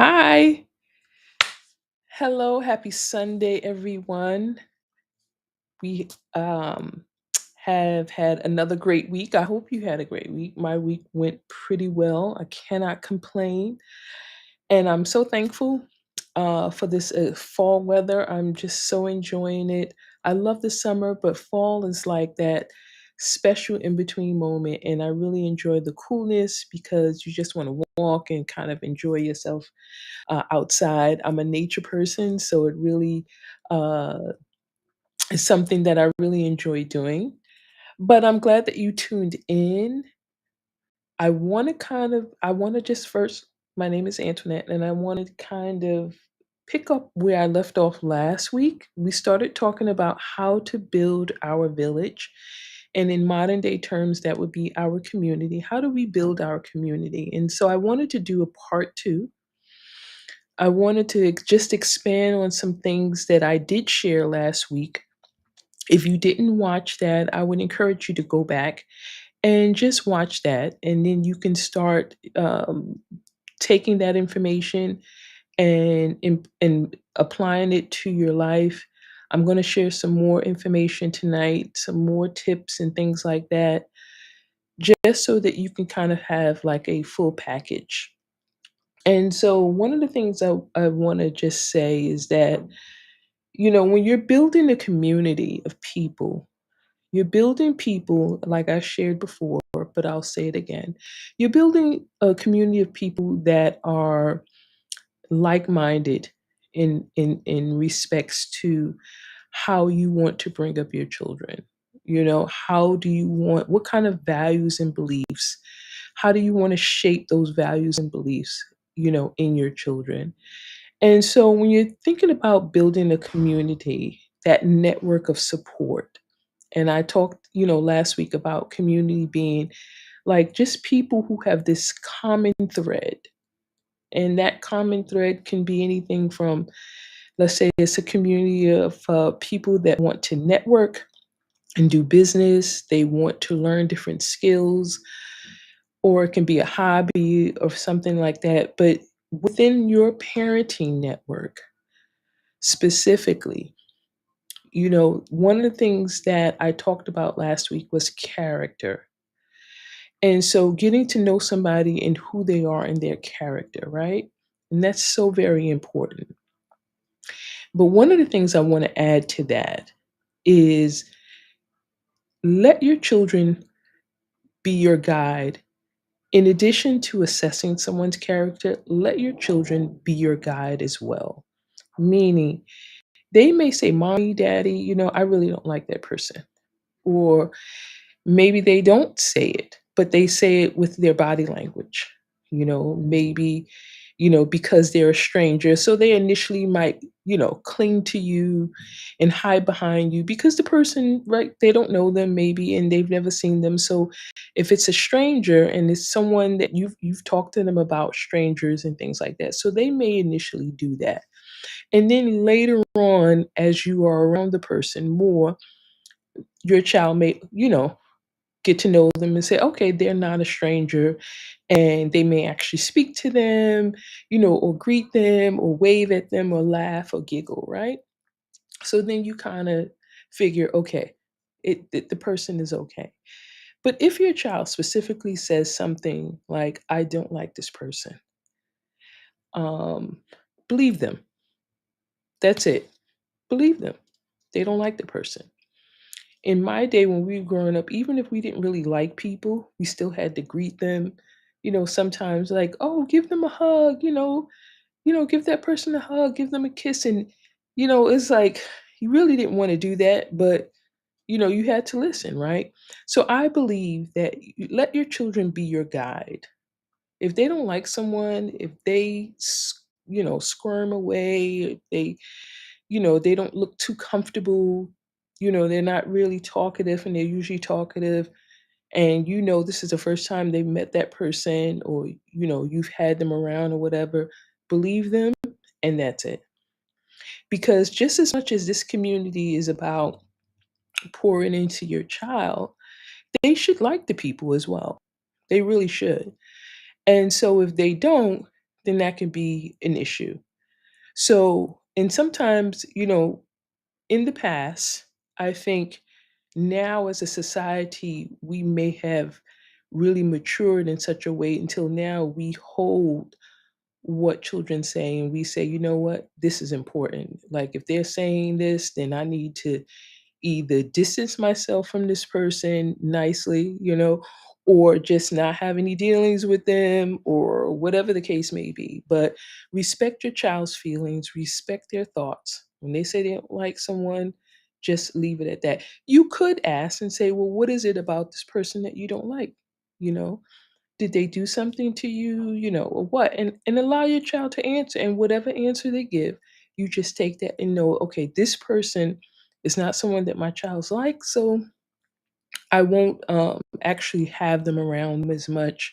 Hi. Hello. Happy Sunday, everyone. We have had another great week. I hope you had a great week. My week went pretty well. I cannot complain. And I'm so thankful for this fall weather. I'm just so enjoying it. I love the summer, but fall is like that special in between moment. And I really enjoy the coolness because you just want to walk and kind of enjoy yourself outside. I'm a nature person, so it really uh, is something that I really enjoy doing. But I'm glad that you tuned in. I want to just first, my name is Antoinette, and I want to kind of pick up where I left off last week. We started talking about how to build our village. And in modern day terms, that would be our community. How do we build our community? And so I wanted to do a part two. I wanted to just expand on some things that I did share last week. If you didn't watch that, I would encourage you to go back and just watch that. And then you can start taking that information and applying it to your life. I'm going to share some more information tonight, some more tips and things like that, just so that you can kind of have like a full package. And so, one of the things I want to just say is that when you're building a community of people, you're building people, like I shared before, but I'll say it again. You're building a community of people that are like-minded in respects to how you want to bring up your children. How do you want what kind of values and beliefs? How do you want to shape those values and beliefs, in your children? And so when you're thinking about building a community, that network of support, and I talked, last week about community being like just people who have this common thread. And that common thread can be anything from, let's say, it's a community of people that want to network and do business, they want to learn different skills, or it can be a hobby or something like that. But within your parenting network, specifically, one of the things that I talked about last week was character. And so getting to know somebody and who they are and their character, right? And that's so very important. But one of the things I want to add to that is let your children be your guide. In addition to assessing someone's character, let your children be your guide as well. Meaning, they may say, Mommy, Daddy, I really don't like that person. Or maybe they don't say it, but they say it with their body language. Maybe, because they're a stranger. So they initially might, cling to you and hide behind you because the person, right, they don't know them maybe and they've never seen them. So if it's a stranger and it's someone that you've talked to them about strangers and things like that. So they may initially do that. And then later on, as you are around the person more, your child may, get to know them and say, okay, they're not a stranger. And they may actually speak to them, or greet them or wave at them or laugh or giggle, right? So then you kind of figure, okay, the person is okay. But if your child specifically says something like, I don't like this person, um, believe them. That's it. Believe them. They don't like the person. In my day when we were growing up, even if we didn't really like people, we still had to greet them. Sometimes like, oh, give them a hug, give that person a hug, give them a kiss. And, it's like you really didn't want to do that, but you had to listen, right? So I believe that you let your children be your guide. If they don't like someone, if they squirm away, if they don't look too comfortable, they're not really talkative and they're usually talkative, and this is the first time they've met that person, or you've had them around or whatever, believe them, and that's it. Because just as much as this community is about pouring into your child, they should like the people as well. They really should. And so if they don't, then that can be an issue. So, and sometimes, in the past, I think now as a society, we may have really matured in such a way until now we hold what children say and we say, you know what, this is important. Like if they're saying this, then I need to either distance myself from this person nicely, or just not have any dealings with them or whatever the case may be. But respect your child's feelings, respect their thoughts. When they say they don't like someone, just leave it at that. You could ask and say, well, what is it about this person that you don't like? You know, did they do something to you, or what? And allow your child to answer. And whatever answer they give, you just take that and know, okay, this person is not someone that my child's like, so I won't actually have them around as much,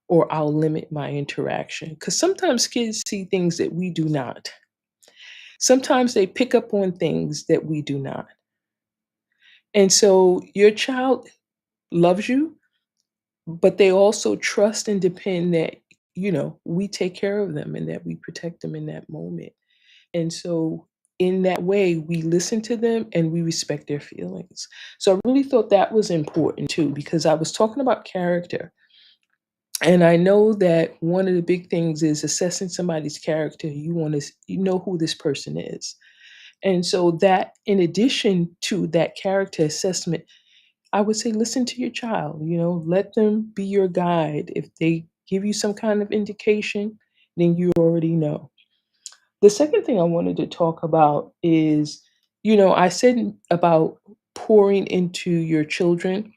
or I'll limit my interaction. Because sometimes kids see things that we do not. Sometimes they pick up on things that we do not. And so your child loves you, but they also trust and depend that, we take care of them and that we protect them in that moment. And so in that way, we listen to them and we respect their feelings. So I really thought that was important too, because I was talking about character. And I know that one of the big things is assessing somebody's character. You want to you know who this person is. And so that in addition to that character assessment, I would say listen to your child, let them be your guide. If they give you some kind of indication, then you already know. The second thing I wanted to talk about is, I said about pouring into your children,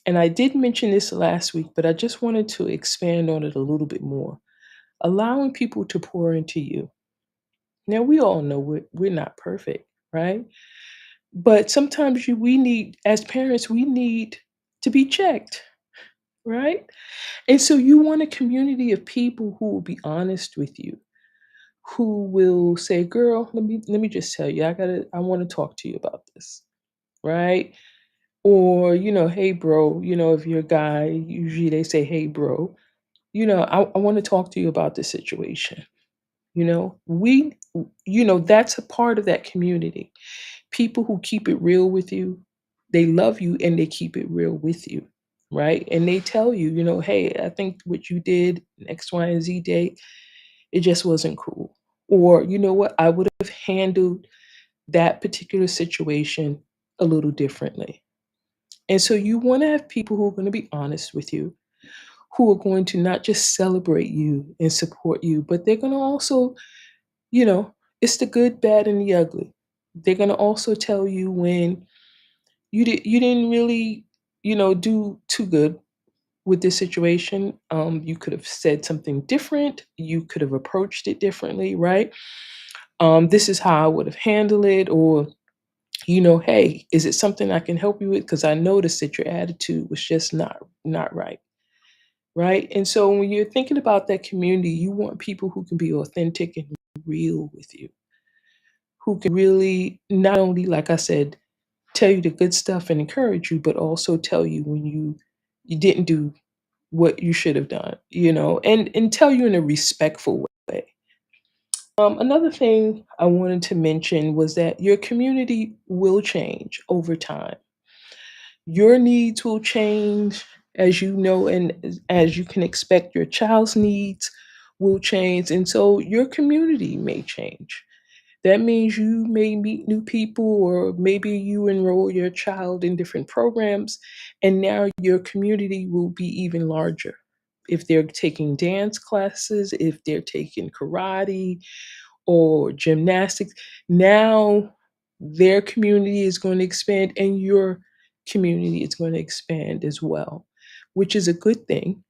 and I did mention this last week, but I just wanted to expand on it a little bit more. Allowing people to pour into you. Now, we all know we're not perfect, right? But sometimes we need, as parents, we need to be checked, right? And so you want a community of people who will be honest with you, who will say, "Girl, let me just tell you, I want to talk to you about this." Right? Or, "Hey bro," if you're a guy, usually they say, "Hey bro, I want to talk to you about this situation." We that's a part of that community. People who keep it real with you, they love you and they keep it real with you, right? And they tell you, "Hey, I think what you did in X, Y, and Z day, it just wasn't cool." Or, "You know what? I would have handled that particular situation a little differently." And so you want to have people who are going to be honest with you, who are going to not just celebrate you and support you, but they're going to also, you know, it's the good, bad, and the ugly. They're going to also tell you when you didn't really, do too good with this situation. You could have said something different. You could have approached it differently, right? This is how I would have handled it, or hey, is it something I can help you with? Because I noticed that your attitude was just not right, right? And so when you're thinking about that community, you want people who can be authentic and real with you, who can really not only, like I said, tell you the good stuff and encourage you, but also tell you when you didn't do what you should have done, and tell you in a respectful way. Another thing I wanted to mention was that your community will change over time. Your needs will change, as you know, and as you can expect, your child's needs will change. And so your community may change. That means you may meet new people, or maybe you enroll your child in different programs, and now your community will be even larger. If they're taking dance classes, if they're taking karate or gymnastics, now their community is going to expand and your community is going to expand as well, which is a good thing,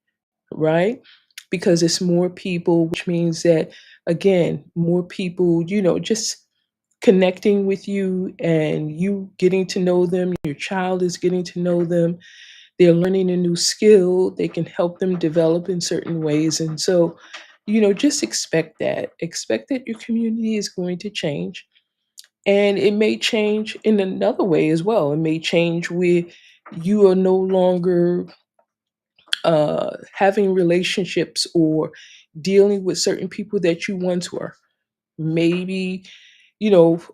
right? Because it's more people, which means that, again, more people, just connecting with you and you getting to know them, your child is getting to know them, they're learning a new skill, they can help them develop in certain ways. And so, just expect that. Expect that your community is going to change. And it may change in another way as well. It may change where you are no longer having relationships or dealing with certain people that you once were. Maybe,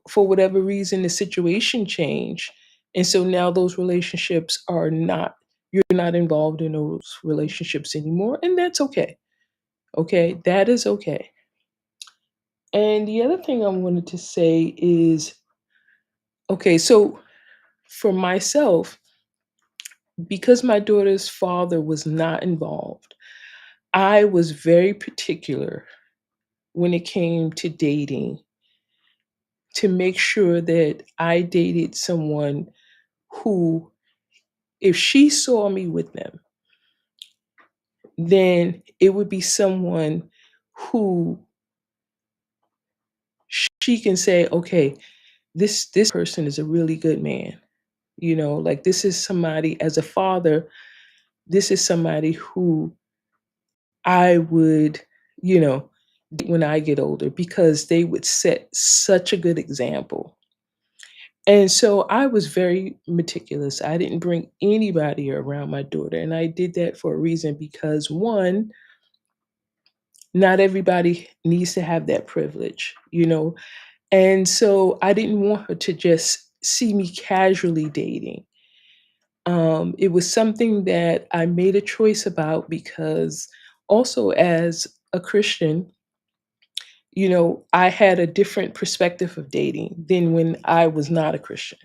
for whatever reason, the situation changed. And so now those relationships are not, you're not involved in those relationships anymore. And that's okay. Okay. That is okay. And the other thing I wanted to say is okay, so for myself, because my daughter's father was not involved, I was very particular when it came to dating to make sure that I dated someone who, if she saw me with them, then it would be someone who she can say, okay, this person is a really good man. Like this is somebody, as a father, this is somebody who I would, you know, when I get older, because they would set such a good example. And so I was very meticulous. I didn't bring anybody around my daughter. And I did that for a reason because, one, not everybody needs to have that privilege. And so I didn't want her to just see me casually dating. It was something that I made a choice about because, also as a Christian, I had a different perspective of dating than when I was not a Christian.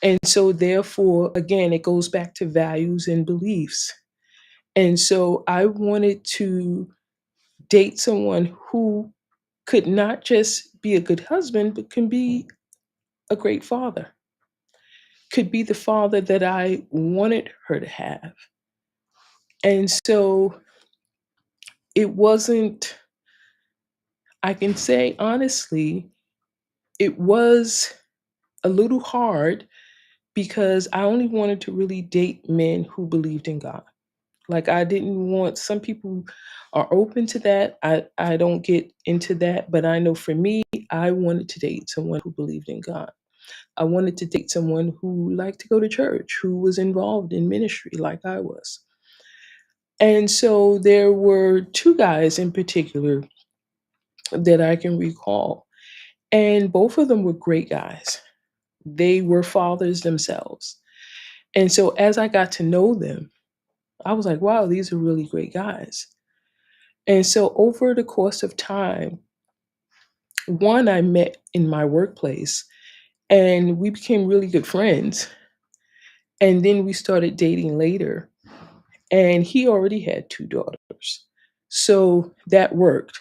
And so, therefore, again, it goes back to values and beliefs. And so I wanted to date someone who could not just be a good husband, but can be a great father, could be the father that I wanted her to have. And so it wasn't, I can say honestly, it was a little hard because I only wanted to really date men who believed in God. Like I didn't want, some people are open to that. I don't get into that, but I know for me, I wanted to date someone who believed in God. I wanted to date someone who liked to go to church, who was involved in ministry like I was. And so there were two guys in particular that I can recall, and both of them were great guys. They were fathers themselves. And so as I got to know them, I was like, wow, these are really great guys. And so over the course of time, one I met in my workplace and we became really good friends. And then we started dating later. And he already had two daughters. So that worked.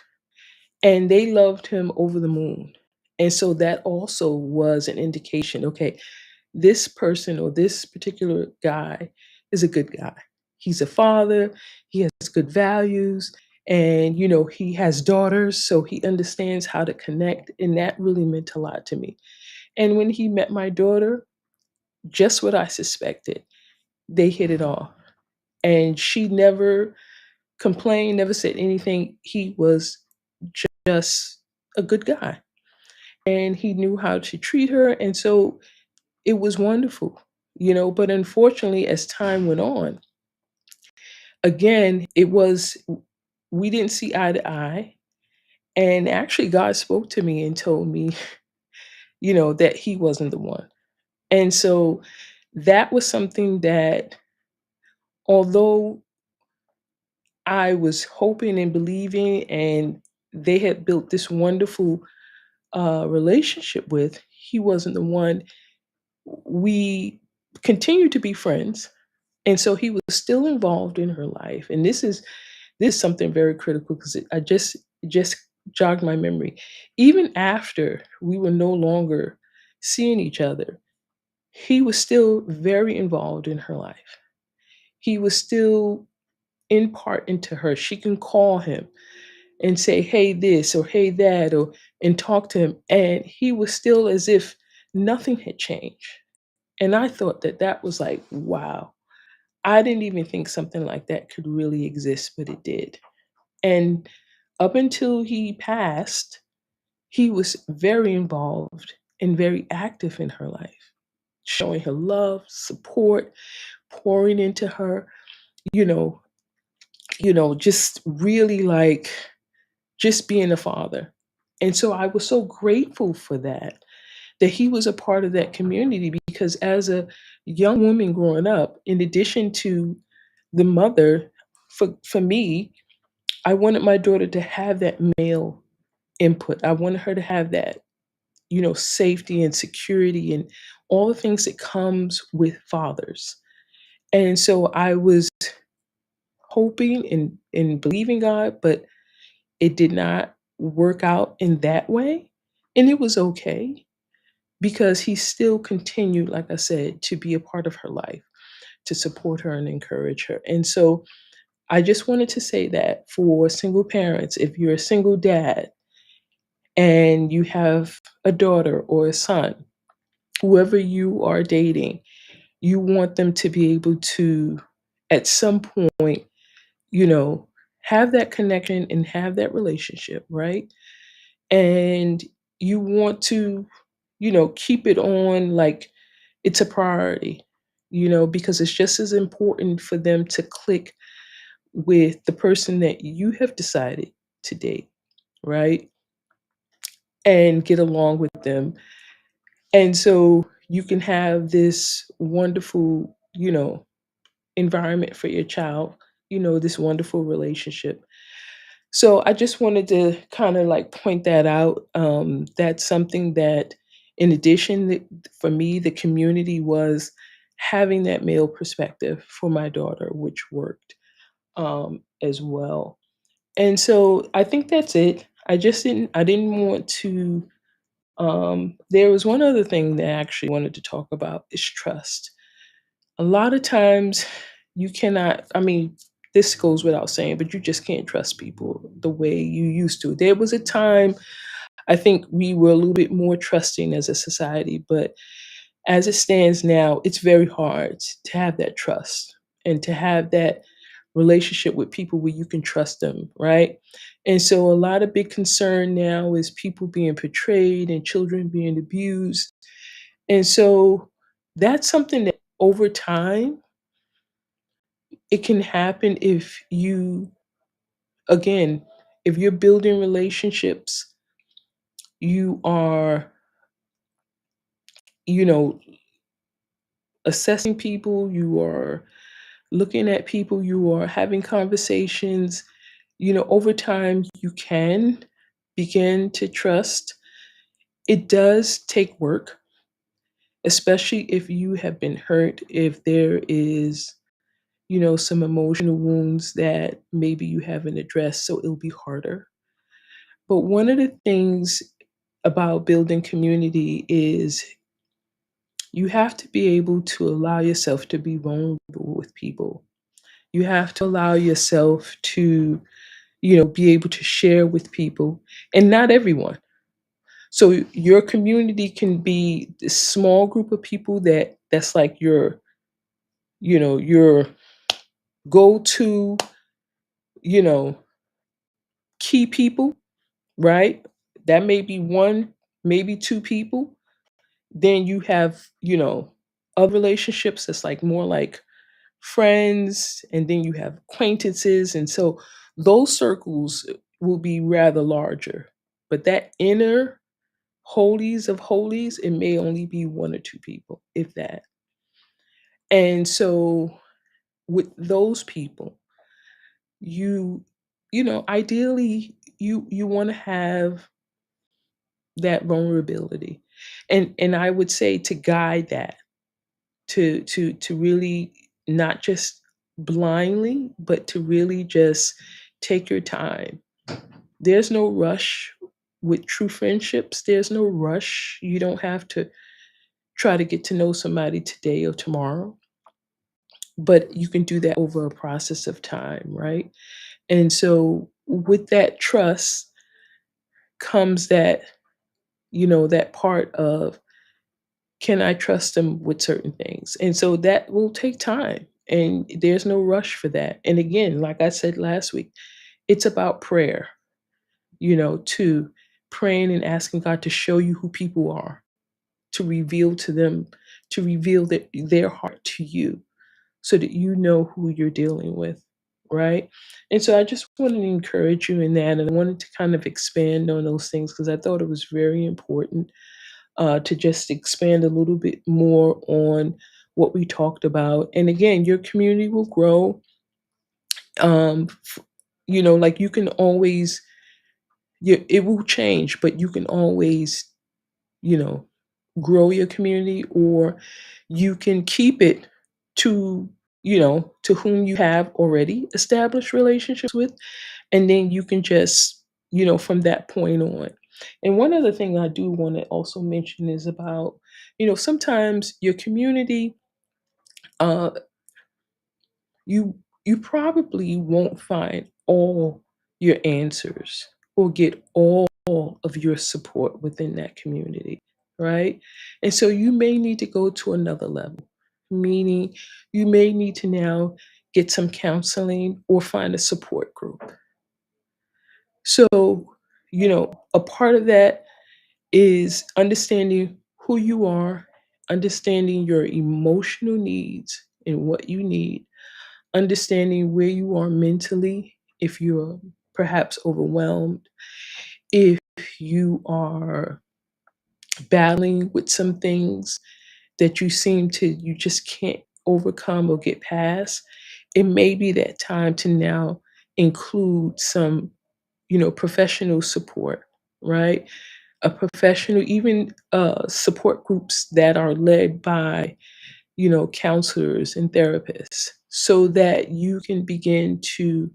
And they loved him over the moon. And so that also was an indication, okay, this person or this particular guy is a good guy. He's a father, he has good values, and he has daughters, so he understands how to connect, and that really meant a lot to me. And when he met my daughter, just what I suspected. They hit it off. And she never complained, never said anything. He was just a good guy. And he knew how to treat her. And so it was wonderful. But unfortunately, as time went on, again, we didn't see eye to eye. And actually, God spoke to me and told me, that he wasn't the one. And so that was something that, although I was hoping and believing, and they had built this wonderful relationship with, he wasn't the one. We continued to be friends. And so he was still involved in her life. And this is something very critical because I just jogged my memory. Even after we were no longer seeing each other, he was still very involved in her life. He was still in part into her. She can call him and say, hey, this or hey, that, or and talk to him. And he was still as if nothing had changed. And I thought that that was like, wow. I didn't even think something like that could really exist, but it did. And up until he passed, he was very involved and very active in her life, showing her love, support, pouring into her, you know. just really like just being a father. And so I was so grateful for that, that he was a part of that community because as a young woman growing up, in addition to the mother, for me, I wanted my daughter to have that male input. I wanted her to have that, safety and security and all the things that comes with fathers. And so I was hoping and believing God, but it did not work out in that way. And it was okay because he still continued, like I said, to be a part of her life, to support her and encourage her. And so I just wanted to say that for single parents, if you're a single dad and you have a daughter or a son, whoever you are dating, you want them to be able to, at some point, you know, have that connection and have that relationship, right? And you want to, keep it on like it's a priority, because it's just as important for them to click with the person that you have decided to date, right? And get along with them. And so you can have this wonderful, environment for your child, this wonderful relationship. So I just wanted to kind of like point that out. That's something that, in addition, for me, the community was having that male perspective for my daughter, which worked as well. And so I think that's it. I didn't want to. There was one other thing that I actually wanted to talk about is trust. A lot of times you cannot, I mean, this goes without saying, but you just can't trust people the way you used to. There was a time I think we were a little bit more trusting as a society, but as it stands now, it's very hard to have that trust and to have that relationship with people where you can trust them, right? And so a lot of big concern now is people being portrayed and children being abused. And so that's something that over time it can happen if you, again, if you're building relationships, you are, you know, assessing people, you are looking at people, you are having conversations, over time you can begin to trust. It does take work, especially if you have been hurt, if there is, some emotional wounds that maybe you haven't addressed, so it'll be harder. But one of the things about building community is you have to be able to allow yourself to be vulnerable with people. You have to allow yourself to, be able to share with people and not everyone. So your community can be this small group of people that's like your go-to, you know, key people, right? That may be one, maybe two people. Then you have, other relationships that's like more like friends, and then you have acquaintances. And so those circles will be rather larger. But that inner holies of holies, it may only be one or two people, if that. And so with those people, you ideally you want to have that vulnerability. And I would say to guide that, to really not just blindly, but to really just take your time. There's no rush with true friendships. There's no rush. You don't have to try to get to know somebody today or tomorrow, but you can do that over a process of time, right? And so with that trust comes that, that part of, can I trust them with certain things? And so that will take time. And there's no rush for that. And again, like I said last week, it's about prayer, to praying and asking God to show you who people are, to reveal to them, to reveal their heart to you so that you know who you're dealing with. right? And so I just wanted to encourage you in that, and I wanted to kind of expand on those things because I thought it was very important to just expand a little bit more on what we talked about. And again, your community will grow. Like you can always, it will change, but you can always, you know, grow your community, or you can keep it to, to whom you have already established relationships with, and then you can just, from that point on. And one other thing I do want to also mention is about, sometimes your community, uh, you you probably won't find all your answers or get all of your support within that community, right? And so you may need to go to another level, meaning you may need to now get some counseling or find a support group. So, a part of that is understanding who you are, understanding your emotional needs and what you need, understanding where you are mentally, if you're perhaps overwhelmed, if you are battling with some things that you just can't overcome or get past, it may be that time to now include some, professional support, right? A professional, even support groups that are led by, counselors and therapists, so that you can begin to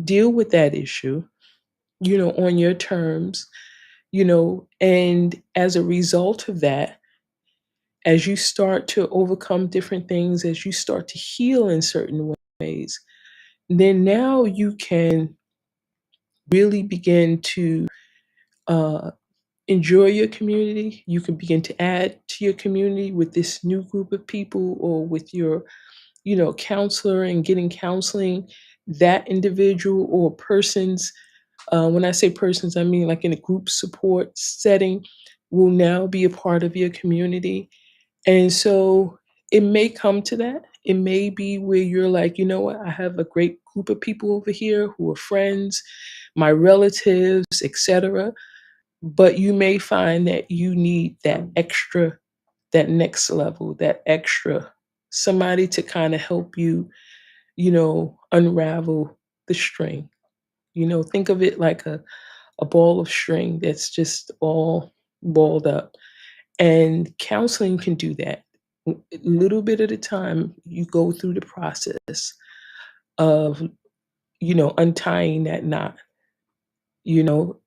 deal with that issue, on your terms, and as a result of that, as you start to overcome different things, as you start to heal in certain ways, then now you can really begin to uh, enjoy your community. You can begin to add to your community with this new group of people, or with your, counselor, and getting counseling. That individual or persons, when I say persons, I mean like in a group support setting, will now be a part of your community. And so it may come to that. It may be where you're like, you know what, I have a great group of people over here who are friends, my relatives, etc. But you may find that you need that extra, that next level, that extra, somebody to kind of help you, unravel the string. Think of it like a ball of string that's just all balled up. And counseling can do that. A little bit at a time, you go through the process of, untying that knot. You know,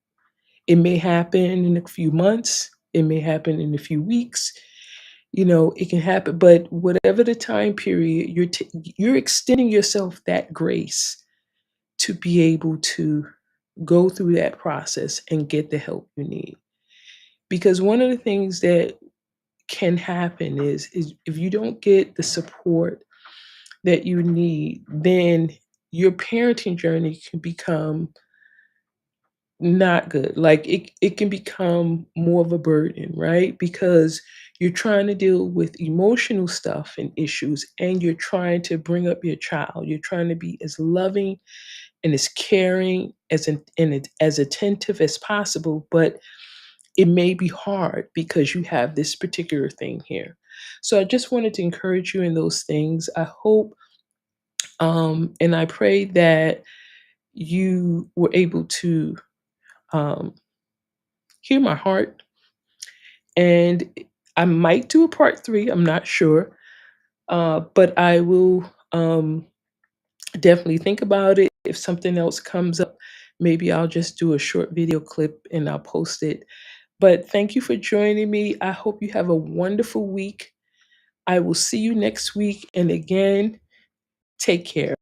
it may happen in a few months, it may happen in a few weeks, it can happen, but whatever the time period, you're extending yourself that grace to be able to go through that process and get the help you need. Because one of the things that can happen is if you don't get the support that you need, then your parenting journey can become not good. Like it can become more of a burden, right? Because you're trying to deal with emotional stuff and issues, and you're trying to bring up your child. You're trying to be as loving and as caring as attentive as possible, but it may be hard because you have this particular thing here. So I just wanted to encourage you in those things. I hope, and I pray that you were able to um, hear my heart. And I might do a part three, I'm not sure, but I will definitely think about it. If something else comes up, maybe I'll just do a short video clip and I'll post it. But thank you for joining me. I hope you have a wonderful week. I will see you next week. And again, take care.